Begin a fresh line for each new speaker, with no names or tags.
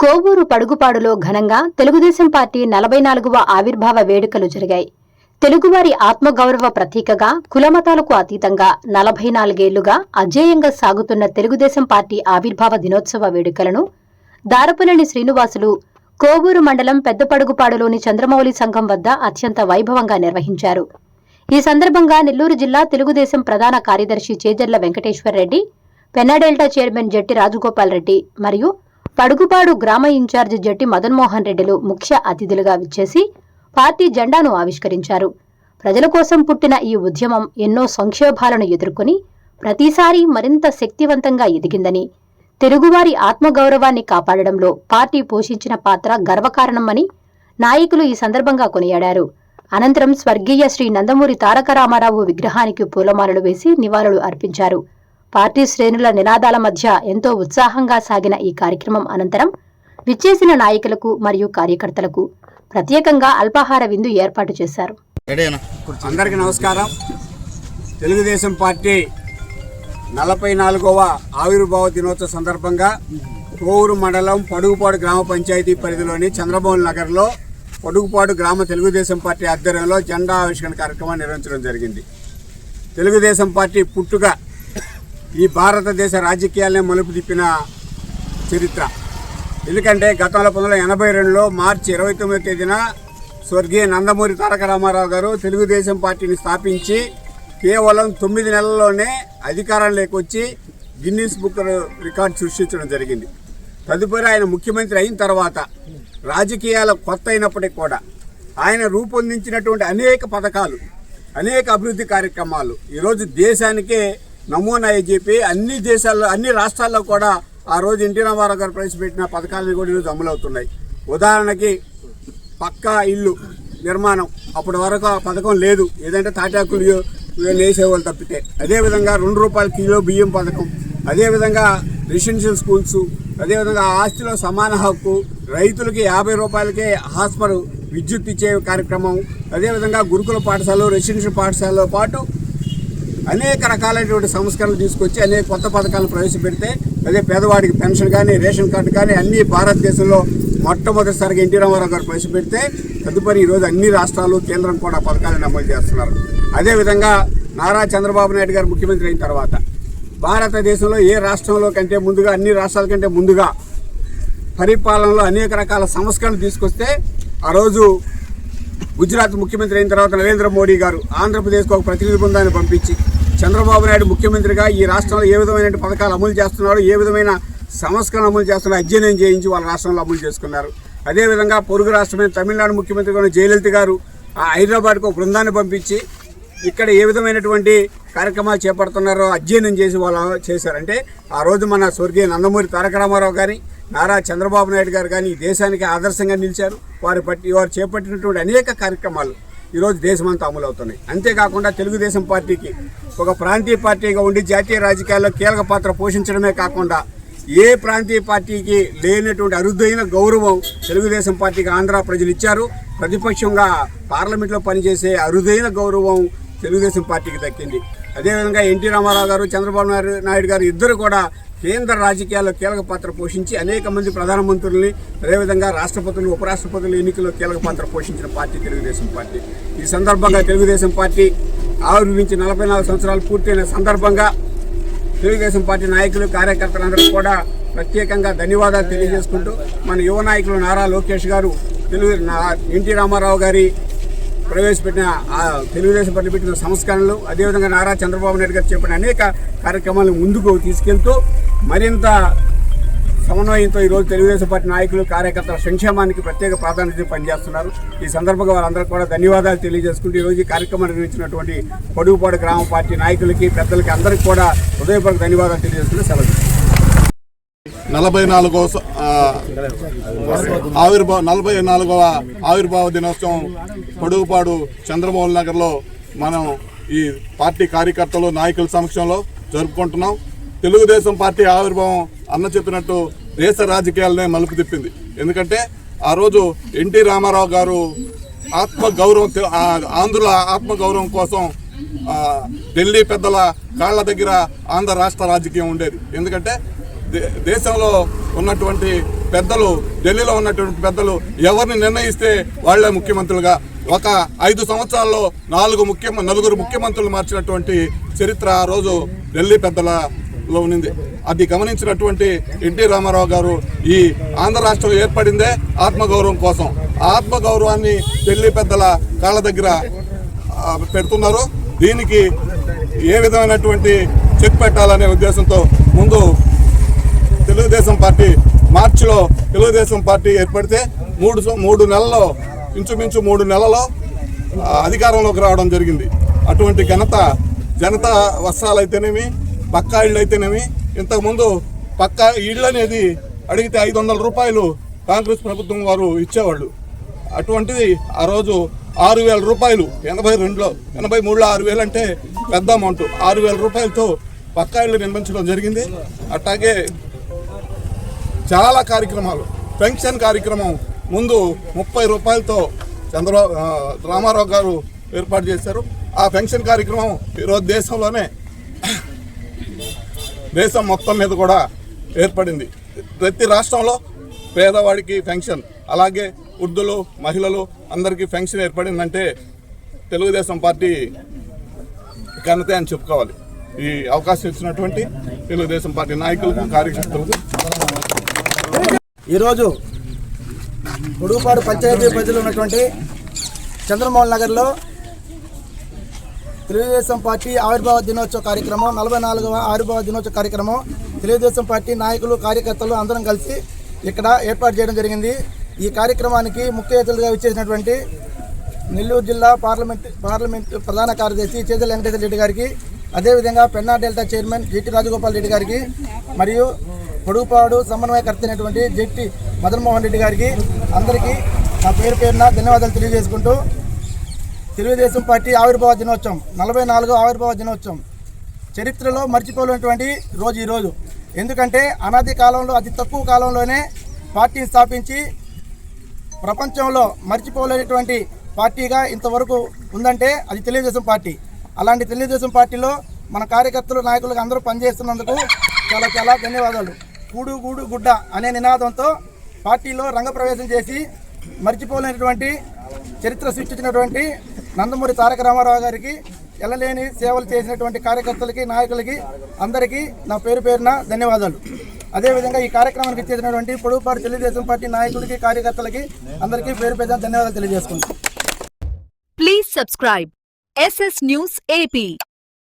కోవూరు పడుగుపాడులో ఘనంగా తెలుగుదేశం పార్టీ 44వ ఆవిర్భావ వేడుకలు జరిగాయి. తెలుగువారి ఆత్మగౌరవ ప్రతీకగా కులమతాలకు అతీతంగా 44 ఏళ్లుగా అజేయంగా సాగుతున్న తెలుగుదేశం పార్టీ ఆవిర్భావ దినోత్సవ వేడుకలను దారపునేని శ్రీనివాసులు కోవూరు మండలం పెద్దపడుగుపాడులోని చంద్రమౌళి సంఘం వద్ద అత్యంత వైభవంగా నిర్వహించారు. ఈ సందర్భంగా నెల్లూరు జిల్లా తెలుగుదేశం ప్రధాన కార్యదర్శి చేజర్ల వెంకటేశ్వర్రెడ్డి, పెన్నాడెల్టా చైర్మన్ జట్టి రాజగోపాల్ రెడ్డి మరియు పడుగుపాడు గ్రామ ఇన్ఛార్జి జట్టి మదన్మోహన్ రెడ్డిలు ముఖ్య అతిథులుగా విచ్చేసి పార్టీ జెండాను ఆవిష్కరించారు. ప్రజల కోసం పుట్టిన ఈ ఉద్యమం ఎన్నో సంక్షోభాలను ఎదుర్కొని ప్రతిసారి మరింత శక్తివంతంగా ఎదిగిందని, తెలుగువారి ఆత్మగౌరవాన్ని కాపాడడంలో పార్టీ పోషించిన పాత్ర గర్వకారణమని నాయకులు ఈ సందర్భంగా కొనియాడారు. అనంతరం స్వర్గీయ శ్రీ నందమూరి తారక రామారావు విగ్రహానికి పూలమాలలు వేసి నివాళులు అర్పించారు. పార్టీ శ్రేణుల నినాదాల మధ్య ఎంతో ఉత్సాహంగా సాగిన ఈ కార్యక్రమం అనంతరం విచ్చేసిన నాయకులకు మరియు కార్యకర్తలకు ప్రత్యేకంగా అల్పాహార విందు ఏర్పాటు చేశారు.
అందరికీ నమస్కారం. తెలుగుదేశం పార్టీ 44వ ఆవిర్భావ దినోత్సవ సందర్భంగా కోవూరు మండలం పడుగుపాడు గ్రామ పంచాయతీ పరిధిలోని చంద్రమౌళి నగర్లో పడుగుపాడు గ్రామ తెలుగుదేశం పార్టీ ఆధ్వర్యంలో జెండా ఆవిష్కరణ కార్యక్రమాన్ని నిర్వహించడం జరిగింది. తెలుగుదేశం పార్టీ పుట్టుక ఈ భారతదేశ రాజకీయాలనే మలుపు తిప్పిన చరిత్ర. ఎందుకంటే గతంలో 1982లో మార్చి 29వ తేదీన స్వర్గీయ నందమూరి తారక రామారావు గారు తెలుగుదేశం పార్టీని స్థాపించి కేవలం 9 నెలల్లోనే అధికారంలోకి వచ్చి గిన్నిస్ బుక్ రికార్డు సృష్టించడం జరిగింది. తదుపరి ఆయన ముఖ్యమంత్రి అయిన తర్వాత రాజకీయాలు కొత్త అయినప్పటికీ కూడా ఆయన రూపొందించినటువంటి అనేక పథకాలు, అనేక అభివృద్ధి కార్యక్రమాలు ఈరోజు దేశానికే నమూనా అని చెప్పి అన్ని దేశాల్లో, అన్ని రాష్ట్రాల్లో కూడా ఆ రోజు ఎన్టీ రామారావు గారు ప్రవేశపెట్టిన పథకాలను కూడా ఈరోజు అమలవుతున్నాయి. ఉదాహరణకి పక్కా ఇల్లు నిర్మాణం, అప్పటి వరకు ఆ పథకం లేదు, ఏదంటే తాటాకులు వేసేవాళ్ళు తప్పితే. అదేవిధంగా ₹2 కిలో బియ్యం పథకం, అదేవిధంగా రెసిడెన్షియల్ స్కూల్స్, అదేవిధంగా ఆస్తిలో సమాన హక్కు, రైతులకి ₹50కే హాస్పర్ విద్యుత్ ఇచ్చే కార్యక్రమం, అదేవిధంగా గురుకుల పాఠశాలలో, రెసిడెన్షియల్ పాఠశాలలో పాటు అనేక రకాలైనటువంటి సంస్కరణలు తీసుకొచ్చి అనేక కొత్త పథకాలను ప్రవేశపెడితే, అదే పేదవాడికి పెన్షన్ కానీ, రేషన్ కార్డు కానీ అన్ని భారతదేశంలో మొట్టమొదటిసారిగా ఎన్టీ రామారావు గారు ప్రవేశపెడితే తదుపరి ఈరోజు అన్ని రాష్ట్రాలు, కేంద్రం కూడా పథకాలను అమలు చేస్తున్నారు. అదేవిధంగా నారా చంద్రబాబు నాయుడు గారు ముఖ్యమంత్రి అయిన తర్వాత భారతదేశంలో ఏ రాష్ట్రంలో కంటే ముందుగా, అన్ని రాష్ట్రాల కంటే ముందుగా పరిపాలనలో అనేక రకాల సంస్కరణలు తీసుకొస్తే ఆ రోజు గుజరాత్ ముఖ్యమంత్రి అయిన తర్వాత నరేంద్ర మోడీ గారు ఆంధ్రప్రదేశ్కు ఒక ప్రతినిధి బృందాన్ని పంపించి చంద్రబాబు నాయుడు ముఖ్యమంత్రిగా ఈ రాష్ట్రంలో ఏ విధమైన పథకాలు అమలు చేస్తున్నారో, ఏ విధమైన సంస్కరణ అమలు చేస్తున్నారో అధ్యయనం చేయించి వాళ్ళ రాష్ట్రంలో అమలు చేసుకున్నారు. అదేవిధంగా పొరుగు రాష్ట్రమైన తమిళనాడు ముఖ్యమంత్రిగా ఉన్న జయలలిత గారు హైదరాబాద్కు ఒక బృందాన్ని పంపించి ఇక్కడ ఏ విధమైనటువంటి కార్యక్రమాలు చేపడుతున్నారో అధ్యయనం చేసి వాళ్ళు చేశారంటే ఆ రోజు మన స్వర్గీయ నందమూరి తారక రామారావు గారి, నారా చంద్రబాబు నాయుడు గారు కానీ ఈ దేశానికి ఆదర్శంగా నిలిచారు. వారు చేపట్టినటువంటి అనేక కార్యక్రమాలు ఈరోజు దేశమంతా అమలు అవుతున్నాయి. అంతేకాకుండా తెలుగుదేశం పార్టీకి ఒక ప్రాంతీయ పార్టీగా ఉండి జాతీయ రాజకీయాల్లో కీలక పాత్ర పోషించడమే కాకుండా ఏ ప్రాంతీయ పార్టీకి లేనటువంటి అరుదైన గౌరవం తెలుగుదేశం పార్టీకి ఆంధ్ర ప్రజలు ఇచ్చారు. ప్రతిపక్షంగా పార్లమెంట్లో పనిచేసే అరుదైన గౌరవం తెలుగుదేశం పార్టీకి దక్కింది. అదేవిధంగా ఎన్టీ రామారావు గారు, చంద్రబాబు నాయుడు గారు ఇద్దరు కూడా కేంద్ర రాజకీయాల్లో కీలక పాత్ర పోషించి అనేక మంది ప్రధానమంత్రుల్ని, అదేవిధంగా రాష్ట్రపతులు, ఉపరాష్ట్రపతుల ఎన్నికల్లో కీలక పాత్ర పోషించిన పార్టీ తెలుగుదేశం పార్టీ. ఈ సందర్భంగా తెలుగుదేశం పార్టీ ఆవిర్భించి 44 సంవత్సరాలు పూర్తయిన సందర్భంగా తెలుగుదేశం పార్టీ నాయకులు, కార్యకర్తలందరూ కూడా ప్రత్యేకంగా ధన్యవాదాలు తెలియజేసుకుంటూ మన యువ నాయకులు నారా లోకేష్ గారు ఎన్టీ రామారావు గారి ప్రవేశపెట్టిన తెలుగుదేశం పార్టీ పెట్టిన సంస్కరణలు, అదేవిధంగా నారా చంద్రబాబు నాయుడు గారు చెప్పిన అనేక కార్యక్రమాలను ముందుకు తీసుకెళ్తూ మరింత సమన్వయంతో ఈరోజు తెలుగుదేశం పార్టీ నాయకులు, కార్యకర్తల సంక్షేమానికి ప్రత్యేక ప్రాధాన్యత పనిచేస్తున్నారు. ఈ సందర్భంగా వారందరూ కూడా ధన్యవాదాలు తెలియజేసుకుంటూ ఈరోజు ఈ కార్యక్రమాన్ని నిర్వహించినటువంటి పడుగుపాడు గ్రామ పార్టీ నాయకులకి, పెద్దలకి అందరికీ కూడా హృదయపూర్వక ధన్యవాదాలు తెలియజేసుకుంటూ సెలవు.
44వ ఆవిర్భావ దినోత్సవం పడుగుపాడు చంద్రమౌళి నగర్లో మనం ఈ పార్టీ కార్యకర్తలు, నాయకుల సమక్షంలో జరుపుకుంటున్నాం. తెలుగుదేశం పార్టీ ఆవిర్భావం అన్న చెప్పినట్టు దేశ రాజకీయాలనే మలుపు తిప్పింది. ఎందుకంటే ఆ రోజు ఎన్టీ రామారావు గారు ఆత్మగౌరవం, ఆంధ్రుల ఆత్మగౌరవం కోసం ఢిల్లీ పెద్దల కాళ్ల దగ్గర ఆంధ్ర రాష్ట్ర రాజకీయం ఉండేది. ఎందుకంటే దేశంలో ఉన్నటువంటి పెద్దలు, ఢిల్లీలో ఉన్నటువంటి పెద్దలు ఎవరిని నిర్ణయిస్తే వాళ్లే ముఖ్యమంత్రులుగా ఒక 5 సంవత్సరాల్లో నలుగురు ముఖ్యమంత్రులు మార్చినటువంటి చరిత్ర ఆ రోజు ఢిల్లీ పెద్దలలో ఉన్నింది. అది గమనించినటువంటి ఎన్టీ రామారావు గారు ఈ ఆంధ్ర రాష్ట్రం ఏర్పడిందే ఆత్మగౌరవం కోసం. ఆ ఆత్మగౌరవాన్ని ఢిల్లీ పెద్దల కాళ్ళ దగ్గర పెడుతున్నారు. దీనికి ఏ విధమైనటువంటి చెక్ పెట్టాలనే ఉద్దేశంతో ముందు తెలుగుదేశం పార్టీ మార్చిలో తెలుగుదేశం పార్టీ ఏర్పడితే మూడు నెలల్లో ఇంచుమించు 3 నెలల్లో అధికారంలోకి రావడం జరిగింది. అటువంటి ఘనత జనతా వస్త్రాలు అయితేనేమి, పక్కా ఇళ్ళు అయితేనేమి, ఇంతకుముందు పక్కా ఇళ్ళు అనేది అడిగితే 500 రూపాయలు కాంగ్రెస్ ప్రభుత్వం వారు ఇచ్చేవాళ్ళు. అటువంటిది ఆ రోజు 6,000 రూపాయలు 82లో 83లో 6,000 అంటే పెద్ద అమౌంట్. 6,000 రూపాయలతో పక్కా ఇళ్ళు నిర్మించడం జరిగింది. అట్లాగే చాలా కార్యక్రమాలు, పెన్షన్ కార్యక్రమం ముందు 30 రూపాయలతో రామారావు గారు ఏర్పాటు చేశారు. ఆ పెన్షన్ కార్యక్రమం ఈరోజు దేశం మొత్తం మీద కూడా ఏర్పడింది. ప్రతి రాష్ట్రంలో పేదవాడికి పెన్షన్, అలాగే వృద్ధులు, మహిళలు అందరికీ పెన్షన్ ఏర్పడిందంటే తెలుగుదేశం పార్టీ ఘనతే అని చెప్పుకోవాలి. ఈ అవకాశం ఇచ్చినటువంటి తెలుగుదేశం పార్టీ నాయకులకు, కార్యకర్తలకు
ఈరోజు పొడుగుపాడు పంచాయతీ పరిధిలో ఉన్నటువంటి చంద్రమోహన్ నగర్లో తెలుగుదేశం పార్టీ ఆవిర్భావ దినోత్సవ కార్యక్రమం, 44వ ఆవిర్భావ దినోత్సవ కార్యక్రమం తెలుగుదేశం పార్టీ నాయకులు, కార్యకర్తలు అందరం కలిసి ఇక్కడ ఏర్పాటు చేయడం జరిగింది. ఈ కార్యక్రమానికి ముఖ్య అతిథులుగా విచ్చేసినటువంటి నెల్లూరు జిల్లా పార్లమెంట్ ప్రధాన కార్యదర్శి చేజల వెంకటేశ్వర రెడ్డి గారికి, అదేవిధంగా పెన్నా డెల్టా చైర్మన్ జెట్టి రాజగోపాల్ రెడ్డి గారికి, మరియు పొడుగుపాడు సమన్వయకర్త అయినటువంటి జెట్టి మదన్మోహన్ రెడ్డి గారికి అందరికీ నా పేరున ధన్యవాదాలు తెలియజేసుకుంటూ, తెలుగుదేశం పార్టీ ఆవిర్భావ దినోత్సవం 44వ ఆవిర్భావ దినోత్సవం చరిత్రలో మర్చిపోలేనటువంటి రోజు ఈరోజు. ఎందుకంటే అనాది కాలంలో, అతి తక్కువ కాలంలోనే పార్టీని స్థాపించి ప్రపంచంలో మర్చిపోలేనటువంటి పార్టీగా ఇంతవరకు ఉందంటే అది తెలుగుదేశం పార్టీ. అలాంటి తెలుగుదేశం పార్టీలో మన కార్యకర్తలు, నాయకులకు అందరూ పనిచేస్తున్నందుకు చాలా చాలా ధన్యవాదాలు. కూడు గూడు గుడ్డ అనే నినాదంతో పార్టీలో రంగప్రవేశం చేసి మర్చిపోలేనటువంటి చరిత్ర సృష్టించినటువంటి నందమూరి తారక రామారావు గారికి, ఎల్లలేని సేవలు చేసినటువంటి కార్యకర్తలకి, నాయకులకి అందరికీ నా పేరున ధన్యవాదాలు. అదేవిధంగా ఈ కార్యక్రమానికి ఇచ్చేసినటువంటి పొడుగుపాడు తెలుగుదేశం పార్టీ నాయకులకి, కార్యకర్తలకి అందరికీ పేరున ధన్యవాదాలు తెలియజేసుకుంటాం.
Please subscribe SS News AP.